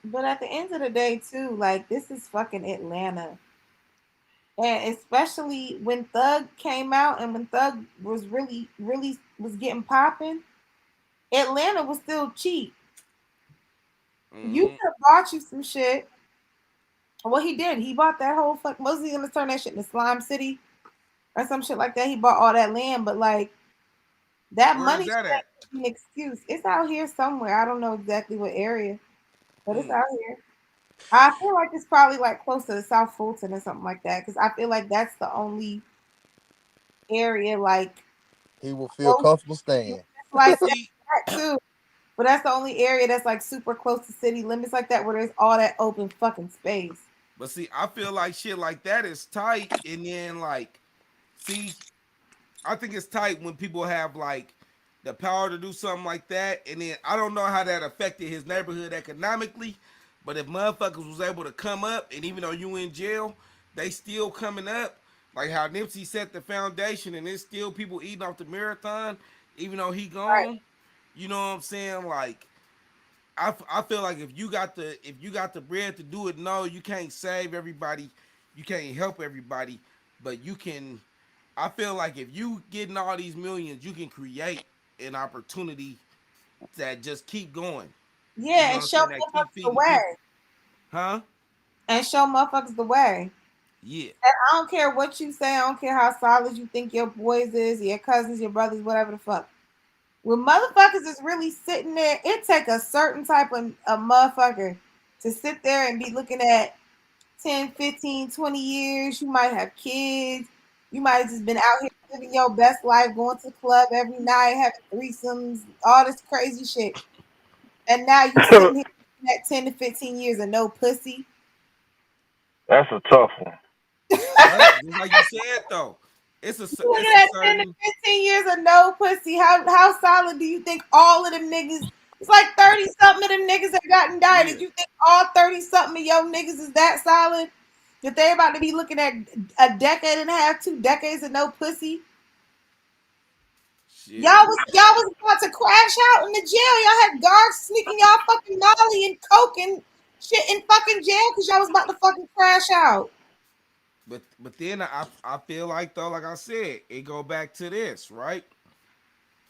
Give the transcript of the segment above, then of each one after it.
But at the end of the day, too, like this is fucking Atlanta, and especially when Thug came out and when Thug was really was getting popping, Atlanta was still cheap. You Mm-hmm. could have bought you some shit. Well, he did. He bought that whole fuck. Was he gonna turn that shit into Slime City or some shit like that? He bought all that land, but like that Where is money that at? shouldn't be an excuse. It's out here somewhere. I don't know exactly what area, but it's Mm. out here. I feel like it's probably like close to the South Fulton or something like that, because I feel like that's the only area like He will feel close comfortable staying. like See, that too. But that's the only area that's like super close to city limits like that, where there's all that open fucking space. I feel like shit like that is tight, and then like, see, I think it's tight when people have like the power to do something like that, and then I don't know how that affected his neighborhood economically, but if motherfuckers was able to come up, and even though you in jail, they still coming up, like how Nipsey set the foundation, and there's still people eating off the marathon, even though he Right. gone. You know what I'm saying? Like, I feel like if you got the bread to do it, no, you can't save everybody, you can't help everybody, but you can. I feel like if you getting all these millions, you can create an opportunity that just keep going. You Yeah, know and what I'm show saying? That keep motherfuckers the feeding way. people, huh? And show motherfuckers the way. Yeah. And I don't care what you say. I don't care how solid you think your boys is, your cousins, your brothers, whatever the fuck. When motherfuckers is really sitting there, it take a certain type of a motherfucker to sit there and be looking at 10, 15, 20 years. You might have kids. You might have just been out here living your best life, going to the club every night, having threesomes, all this crazy shit. And now you sitting here looking at 10 to 15 years of no pussy. That's a tough one. But just like you said though, Looking it's a at 10 to certain 15 years of no pussy. How solid do you think all of them niggas? It's like 30 something of them niggas that got yeah indicted. You think all 30 something of your niggas is that solid? That they about to be looking at a decade and a half, 2 decades of no pussy? shit. Y'all was about to crash out in the jail. Y'all had guards sneaking y'all fucking Molly and Coke and shit in fucking jail because y'all was about to fucking crash out. But then I feel like though, like I said, it go back to this right.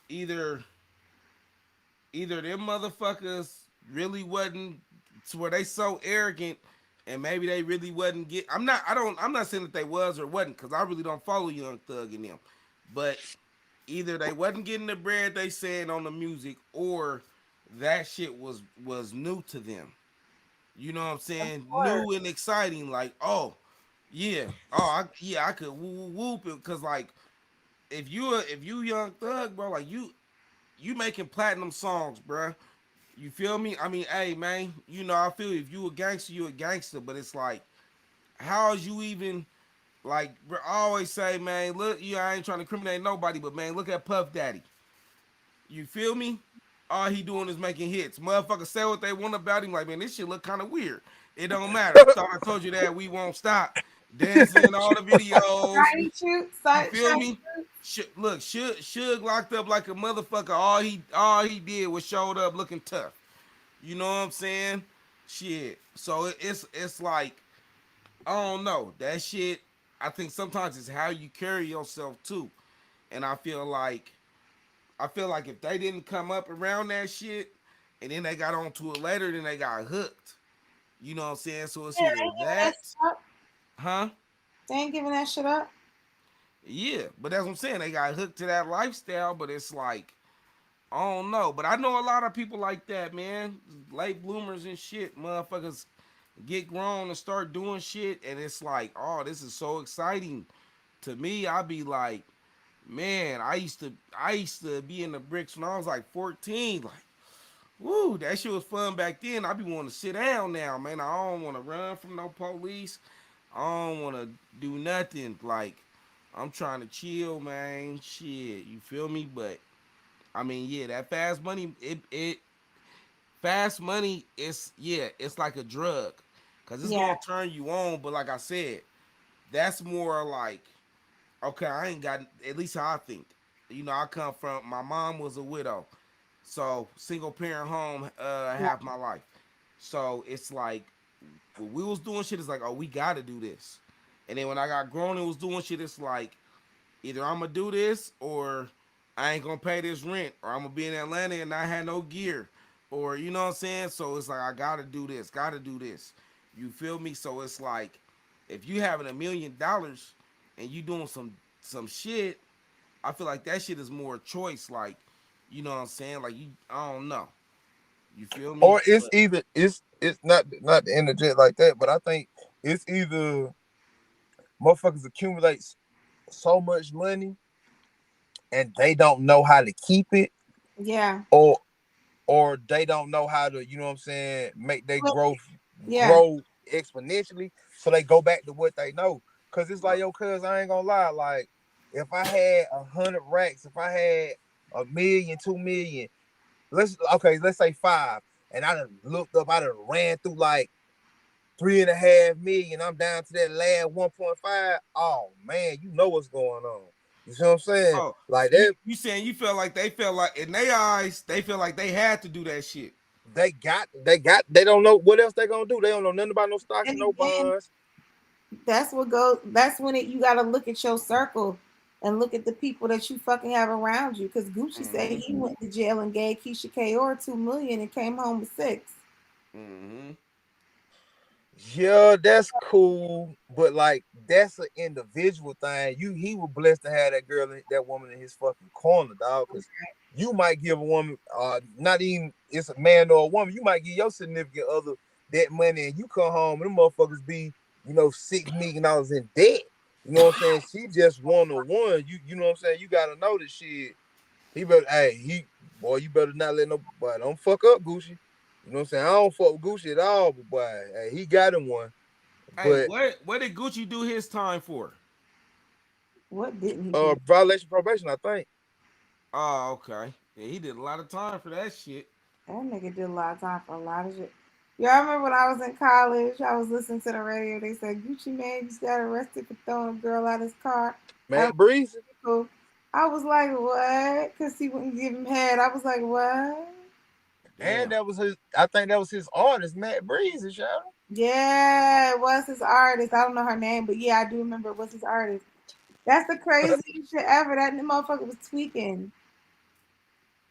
Either either them motherfuckers really wasn't to where they so arrogant and maybe they really wasn't get I'm not saying that they was or wasn't because I really don't follow Young Thug and them. But either they wasn't getting the bread they saying on the music or that shit was new to them. You know what I'm saying? Or New and exciting, like, oh, yeah. Oh, I could whoop it because like if you Young Thug, bro, like you making platinum songs, bro. You feel me? I mean, hey man, you know I feel if you a gangster, you a gangster, but it's like, how is you even like? Bro, I always say, man, look, yeah, I ain't trying to criminate nobody, but man, look at Puff Daddy. You feel me? All he doing is making hits. Motherfuckers say what they want about him. Like, man, this shit look kind of weird. It don't matter. Thought I told you that we won't stop dancing in all the videos. shiny shoot, You feel shiny me? shoot. Look, Suge locked up like a motherfucker. All he did was showed up looking tough. You know what I'm saying? Shit. So it's like I don't know that shit. I think sometimes it's how you carry yourself too, and I feel like if they didn't come up around that shit, and then they got onto it later, then they got hooked. You know what I'm saying? So it's Yeah, either they ain't giving that that, shit up. huh? They ain't giving that shit up. Yeah, but that's what I'm saying. They got hooked to that lifestyle, but it's like I don't know. But I know a lot of people like that, man. Late bloomers and shit. Motherfuckers get grown and start doing shit, and it's like, oh, this is so exciting. To me, I'd be like, man, I used to be in the bricks when I was like 14. Like, woo, that shit was fun back then. I be wanting to sit down now, man. I don't want to run from no police. I don't want to do nothing. Like, I'm trying to chill, man. Shit, you feel me? But I mean, yeah, that fast money, it fast money is yeah, it's like a drug, cause it's Yeah, gonna turn you on. But like I said, that's more like okay, I ain't got at least how I think. You know, I come from my mom was a widow, so single parent home yeah, half my life. So it's like when we was doing shit, it's like, oh, we gotta do this. And then when I got grown and was doing shit, it's like either I'm gonna do this or I ain't gonna pay this rent, or I'm gonna be in Atlanta and I had no gear, or you know what I'm saying. So it's like I gotta do this, gotta do this. You feel me? So it's like if you having $1 million and you doing some shit, I feel like that shit is more choice. Like, you know what I'm saying? Like you, I don't know. You feel me? Or it's But either it's not to interject like that, but I think it's either motherfuckers accumulate so much money and they don't know how to keep it, Yeah. or they don't know how to, you know what I'm saying, make their Well, growth yeah. grow exponentially. So they go back to what they know. Cause it's like, yo, cuz I ain't gonna lie, like if I had 100 racks, if I had 1 million, 2 million, let's say five, and I done looked up, I done ran through like 3.5 million. I'm down to that last 1.5. Oh man, you know what's going on. You see what I'm saying? oh, Like you saying you feel like they felt like in their eyes they feel like they had to do that shit. they don't know what else they gonna do. They don't know nothing about no stocks And and no again, bonds. that's when you gotta look at your circle and look at the people that you fucking have around you. Because Gucci said Mm-hmm. he went to jail and gave Keisha Kaur 2 million and came home with six. Mm-hmm. Yeah, that's cool, but like that's an individual thing. He was blessed to have that woman in his fucking corner, dog. Because you might give a woman, not even it's a man or a woman, you might give your significant other that money, and you come home and them motherfuckers be, $6 million in debt. You know what I'm saying? She just one on one. You know what I'm saying? You gotta know this shit. He better, hey, boy, you better not let nobody don't fuck up Gucci. You know what I'm saying? I don't fuck with Gucci at all, but boy, hey, he got him one. Hey, But what did Gucci do his time for? What didn't he do? violation probation, I think. Oh, okay. Yeah, he did a lot of time for that shit. That nigga did a lot of time for a lot of shit. Y'all remember when I was in college, I was listening to the radio. They said Gucci Mane just got arrested for throwing a girl out his car. At a Matt Breeze. school. I was like, what? Because he wouldn't give him head. I was like, what? And Damn. I think that was his artist, Matt Breeze, y'all. Yeah, it was his artist. I don't know her name, but yeah, I do remember it was his artist. That's the craziest shit ever. That motherfucker was tweaking.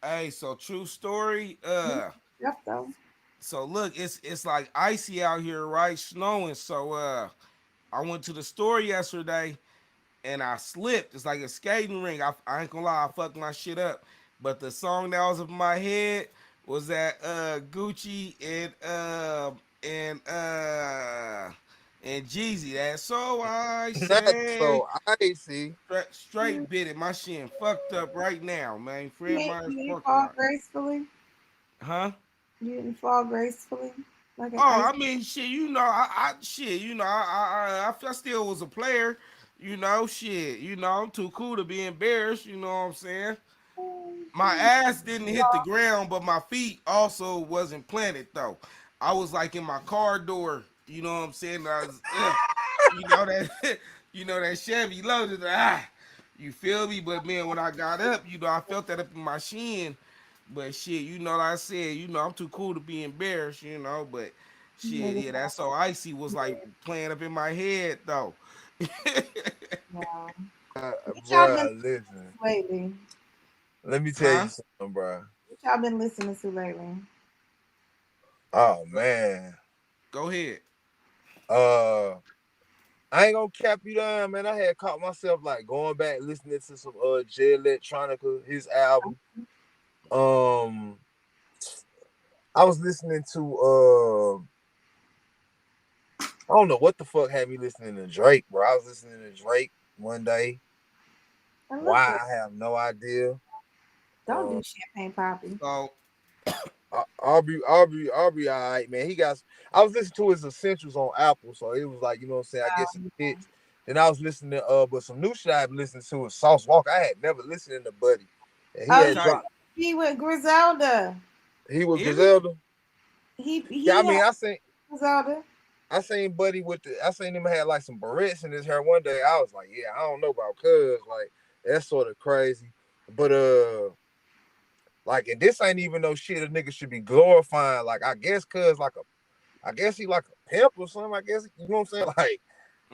Hey, so true story. Yep, though. So look, it's like icy out here, right? Snowing. So I went to the store yesterday and I slipped. It's like a skating ring. I ain't gonna lie, I fucked my shit up. But the song that was in my head was that Gucci and Jeezy. That's so I Not say. so I see. Straight bit it. My shit fucked up right now, man. Fred Meyer's You didn't parking fall lot. gracefully. Huh? You didn't fall gracefully. Like an Oh, ice. I mean, shit. Shit. I still was a player. Shit. I'm too cool to be embarrassed. You know what I'm saying? My ass didn't hit the ground, but my feet also wasn't planted though. I was like in my car door. You know what I'm saying? I was, that, that Chevy loaded. You feel me? But man, when I got up, I felt that up in my shin. But shit, like I said, I'm too cool to be embarrassed. But shit, Nigga, yeah, that's so icy was like playing up in my head though. wow. What y'all been Bruh, listening listen. to lately? Let me tell you Huh? something, bruh. What y'all been listening to lately? Oh man. Go ahead. Uh I ain't gonna cap you down, man. I had caught myself like going back listening to some Jay Electronica, his album. Um I was listening to I don't know what the fuck had me listening to Drake, bro. I was listening to Drake one day. I love Why, Drake. I have no idea. Don't do champagne poppy. So I'll be all right, man. I was listening to his essentials on Apple, so it was like, you know what I'm saying, I guess it fits. Then I was listening to but some new shit I've been listening to is Sauce Walker. I had never listened to Buddy. And he Oh, had yeah, tight. dropped he with Griselda. he was Is it? Griselda. Yeah, I He had mean Griselda. Buddy I seen him had like some barrettes in his hair one day. I was like, yeah, I don't know about cuz like that's sort of crazy. But like, and this ain't even no shit a nigga should be glorifying. Like, I guess cuz like I guess he like a pimp or something. I guess you know what I'm saying. Like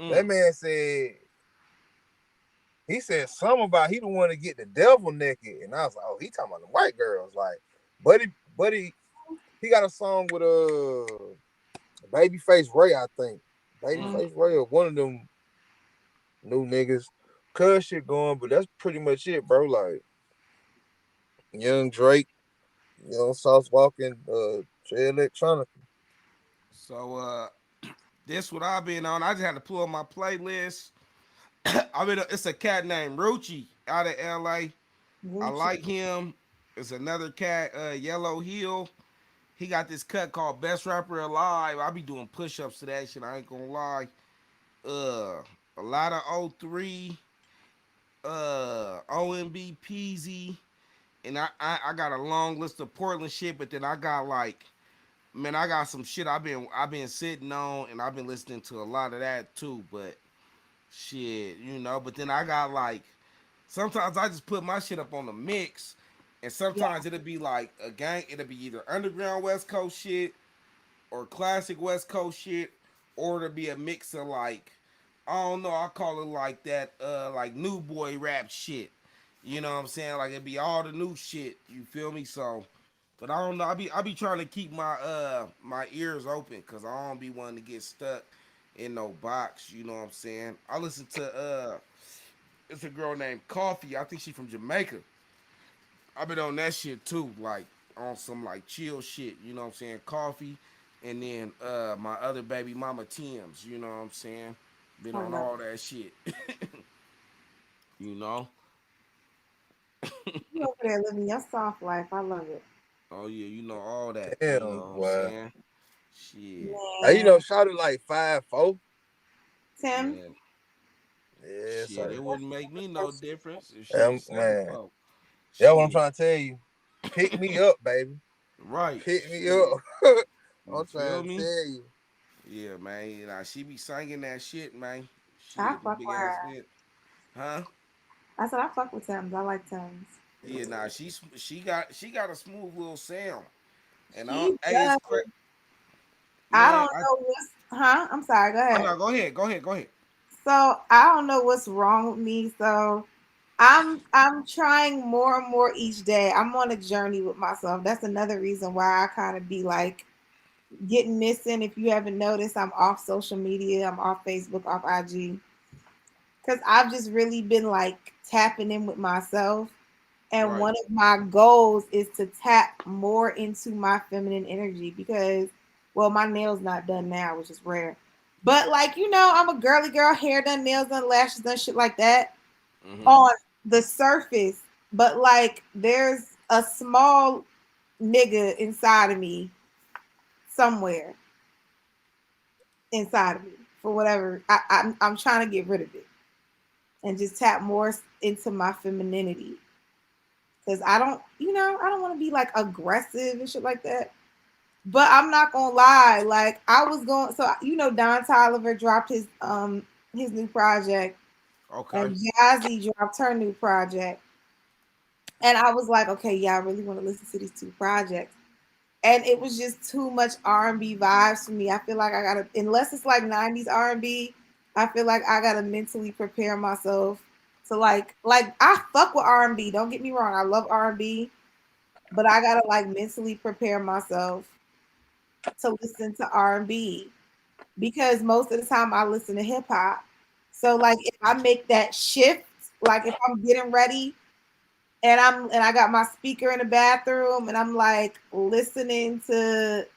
that Mm. man said, he said something about he the one to get the devil naked, and I was like, oh, he talking about the white girls. Like, buddy, he got a song with Babyface Ray, I think. Mm. Babyface Ray or one of them new niggas. Cuz shit going, but that's pretty much it, bro. Like Young Drake, Sauce Walking, Jay Electronica. So this what I've been on. I just had to pull up my playlist. I mean, it's a cat named Rucci out of LA. I Gucci. like him. It's another cat, Yellow Hill. He got this cut called Best Rapper Alive. I be doing push-ups to that shit. I ain't gonna lie. Uh, a lot of O3, OMB Peasy, and I got a long list of Portland shit. But then I got like, man, I got some shit I've been sitting on, and I've been listening to a lot of that too. But shit, But then I got like, sometimes I just put my shit up on the mix, and Yeah, sometimes it'll be like a gang. It'll be either underground West Coast shit or classic West Coast shit, or to be a mix of like, I don't know, I call it like that, like new boy rap shit. You know what I'm saying? Like it'd be all the new shit. You feel me? So, but I don't know. I be trying to keep my ears open because I don't be wanting to get stuck in no box. You know what I'm saying? I listen to it's a girl named Coffee. I think she from Jamaica. I've been on that shit too, like on some like chill shit, you know what I'm saying? Coffee, and then my other baby mama Tim's, you know what I'm saying? Been I on love all that shit. you know? you over there living your soft life. I love it. Oh yeah, you know all that, you Damn, know what I'm boy. saying? Shit. Now Man, shouted like 5'4". Tim, Man. Yes, Shit, sir. it wouldn't make me no difference if she was seven Man, foot. that's what I'm Shit. trying to tell you. Pick me up, baby. Right. Pick me up. Shit. You I'm feel trying to me? tell you. Yeah, man. She be singing that shit, man. I Shit, the fuck big with ass her. hit. Huh? I said I fuck with Tim's. I like Tim's. Yeah, nah, she got a smooth little sound, and I She hey, it's does. I man. don't know what's huh? I'm sorry, go Oh ahead. no, go ahead. So I don't know what's wrong with me. So I'm trying more and more each day. I'm on a journey with myself. That's another reason why I kind of be like getting missing. If you haven't noticed, I'm off social media. I'm off Facebook, off IG. Because I've just really been like tapping in with myself. And Right. one of my goals is to tap more into my feminine energy because, well, my nails not done now, which is rare. But like, I'm a girly girl, hair done, nails done, lashes done, shit like that Mhm. on the surface. But like, there's a small nigga inside of me somewhere inside of me for whatever. I'm trying to get rid of it and just tap more into my femininity because I don't want to be like aggressive and shit like that. But I'm not gonna lie, like I was going. So Don Toliver dropped his new project, Okay. and Jazzy dropped her new project, and I was like, okay, yeah, I really want to listen to these two projects. And it was just too much R&B vibes for me. I feel like I gotta, unless it's like 90s R&B, I feel like I gotta mentally prepare myself to like I fuck with R&B. Don't get me wrong, I love R&B, but I gotta like mentally prepare myself to listen to R&B because most of the time I listen to hip hop. So like if I make that shift, like if I'm getting ready and I got my speaker in the bathroom and I'm like listening to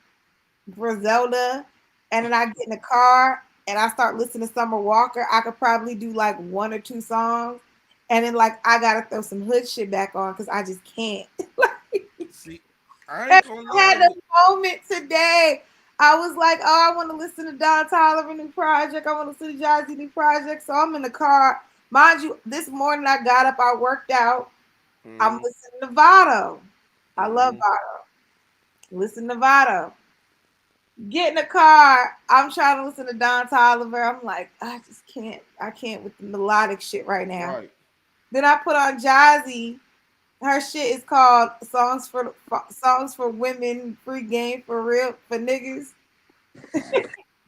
Griselda, and then I get in the car and I start listening to Summer Walker, I could probably do like one or two songs, and then like I gotta throw some hood shit back on because I just can't. See, I And ain't gonna I had lie. a moment today. I was like, oh, I want to listen to Don Toliver new project. I want to listen to Jazzy new project. So I'm in the car. Mind you, this morning I got up, I worked out. I'm Mhm. listening to Vado. I love Mhm. Vado. Listen to Vado. Get in the car. I'm trying to listen to Don Toliver. I'm like, I just can't. I can't with the melodic shit right now. Right. Then I put on Jazzy. Her shit is called Songs for Women, Free Game for Real for Niggas.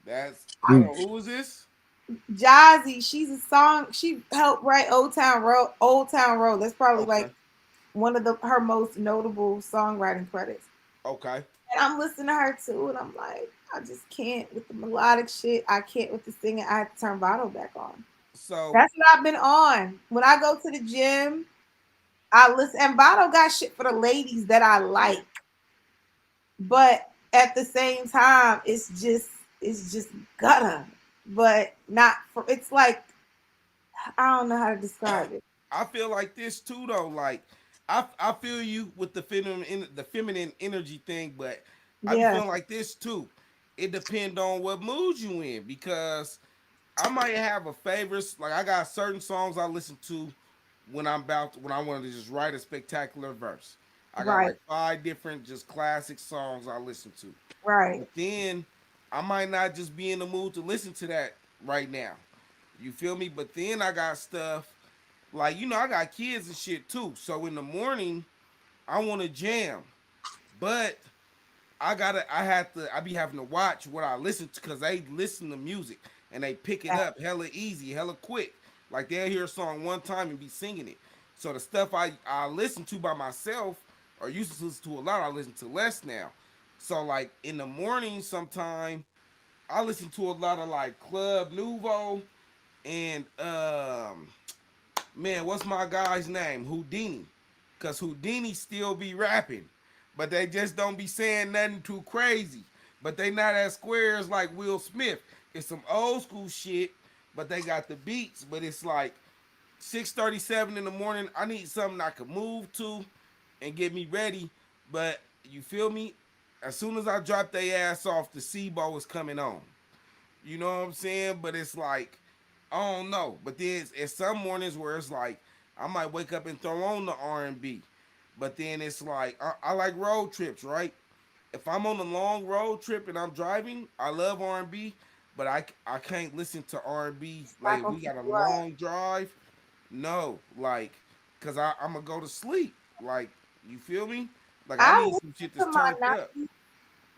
That's hold on. Who is this? Jazzy, she's a song. She helped write Old Town Road. Old Town Road. That's probably like Okay. one of her most notable songwriting credits. Okay. And I'm listening to her too, and I'm like, I just can't with the melodic shit. I can't with the singing. I have to turn Votto back on. So That's what I've been on. When I go to the gym, I listen. And Votto got shit for the ladies that I like, but at the same time, it's just gutter, but not for. It's like I don't know how to describe it. I feel like this too though. Like I feel you with the feminine energy thing, but I be Yeah, feeling like this too. It depends on what mood you in because I might have a favorite. Like I got certain songs I listen to when I want to just write a spectacular verse. I got right, like 5 different just classic songs I listen to. right, But then I might not just be in the mood to listen to that right now. You feel me? But then I got stuff like I got kids and shit too. So in the morning I want to jam, but I be having to watch what I listen to because they listen to music and they pick it yeah, up hella easy, hella quick. Like they'll hear a song one time and be singing it. So the stuff I listen to by myself or used to listen to a lot, I listen to less now. So like in the morning sometime I listen to a lot of like Club Nouveau and man, what's my guy's name? Houdini. Cause Houdini still be rapping. But they just don't be saying nothing too crazy. But they not as squares like Will Smith. It's some old school shit, but they got the beats. But it's like 6:37 in the morning. I need something I can move to and get me ready. But you feel me? As soon as I drop their ass off, the SIBO is coming on. You know what I'm saying? But it's like, I don't know. But then it's some mornings where it's like, I might wake up and throw on the R&B. But then it's like, I like road trips, right? If I'm on a long road trip and I'm driving, I love R&B. But I can't listen to R&B. it's Like, not if gonna we keep got a you up. long drive, no. Like, because I'm going to go to sleep. Like, you feel me? Like, I I need some shit listen that's to turned up.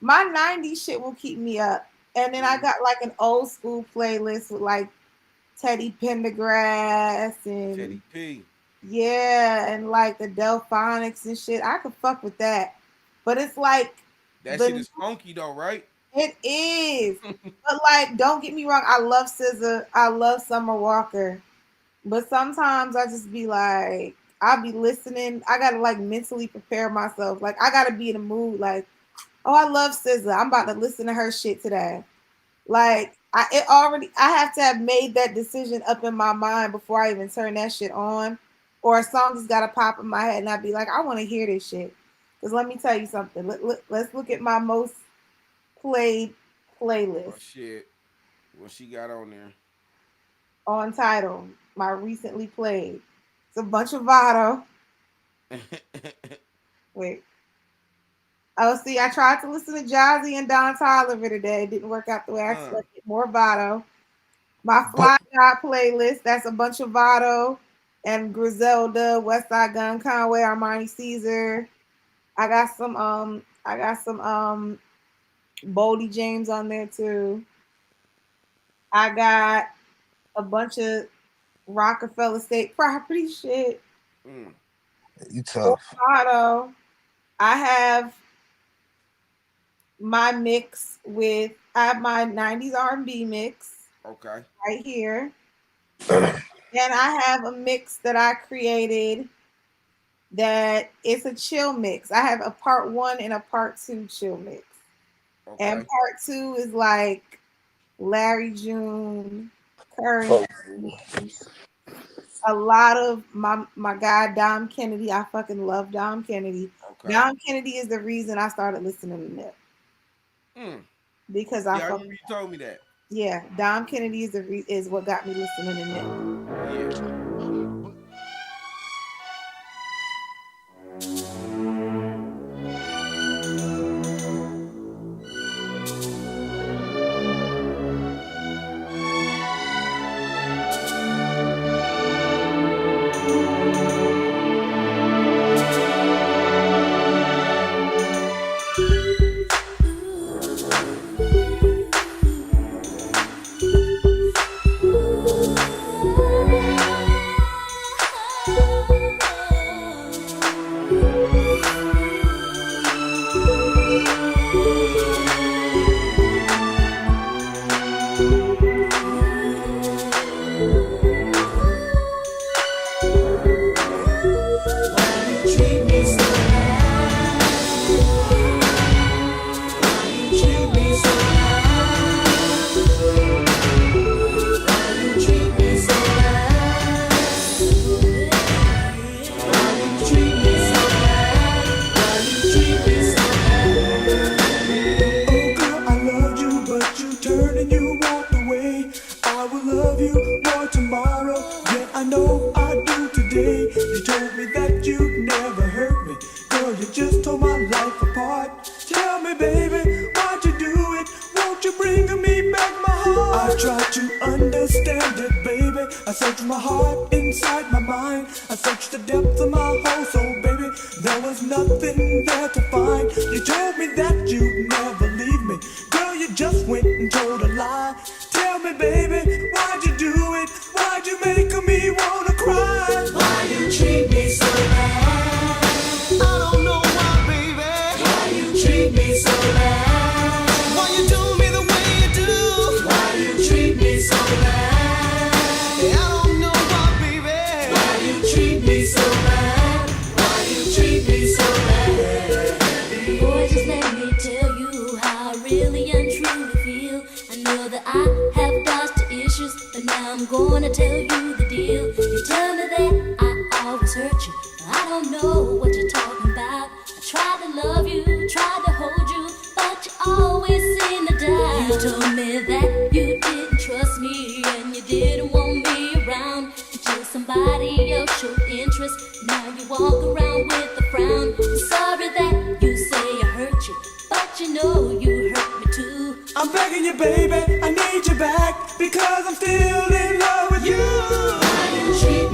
my '90s shit will keep me up, and then I Mm-hmm. got like an old school playlist with like Teddy Pendergrass and Teddy P. yeah, and like the Delphonics and shit. I could fuck with that, but it's like That shit the is funky, though, right? it is. But like, don't get me wrong, I love SZA, I love Summer Walker, but sometimes I just be like, I'll be listening. I gotta like mentally prepare myself. Like I gotta be in the mood. Like, oh, I love SZA. I'm about to listen to her shit today. Like I have to have made that decision up in my mind before I even turn that shit on. Or a song just gotta pop in my head and I'd be like, I want to hear this shit. Because let me tell you something. Let's look at my most played Oh, playlist shit. What she got on there? on title. My recently played. It's a bunch of Vado. Wait. Oh, see, I tried to listen to Jazzy and Don Toliver today. It didn't work out the way I uh, expected. More Vado. My But Fly God playlist, that's a bunch of Vado and Griselda, West Side Gun, Conway, Armani Caesar. I got some Boldy James on there too. I got a bunch of Rockefeller State property shit. mm, you More tough. Vado. I have my mix with I have my 90s R&B mix okay. right here. And I have a mix that I created that it's a chill mix. I have a part one and a part two chill mix. And Okay. part two is like Larry June, Fuck. Currency, a lot of my guy Dom Kennedy. I fucking love Dom Kennedy. Okay. Dom Kennedy is the reason I started listening to Nip Mm. because I Yeah, I fuck. remember you told me that. Yeah, Dom Kennedy is is what got me listening to Nip. Yeah. turned and you walked away. I will love you more tomorrow than I know I do today. You told me that you'd never hurt me. Girl, you just tore my life apart. Tell me, baby, why'd you do it? Won't you bring me back my heart? I tried to understand it, baby. I searched my heart inside my mind. I searched the depths of my whole soul, baby. There was nothing there to find. You told me that you'd never leave me. Girl, you just went and told a lie. Tell me, baby, why'd you do it? Why'd you make me wanna cry? Why you treat me so bad? I don't know why, baby. Why you treat me so bad? Why you do me the way you do? Why you treat me so bad? I don't know why, baby. Why you treat me so bad? Why you treat me so bad? Boy, just let me tell you how I really and truly feel. I know that I have dodged the issues, but now I'm gonna tell you the deal. You tell me that I always hurt you. I don't know what you're talking about. I tried to love you, tried to hold you, but you always seem to die. You told me that you didn't trust me and you didn't want me around until somebody else showed interest. Now you walk around with a frown. I'm sorry that you say I hurt you, but you know you hurt me too. I'm begging you, baby, I need you back because I'm still in love with you. Why you treat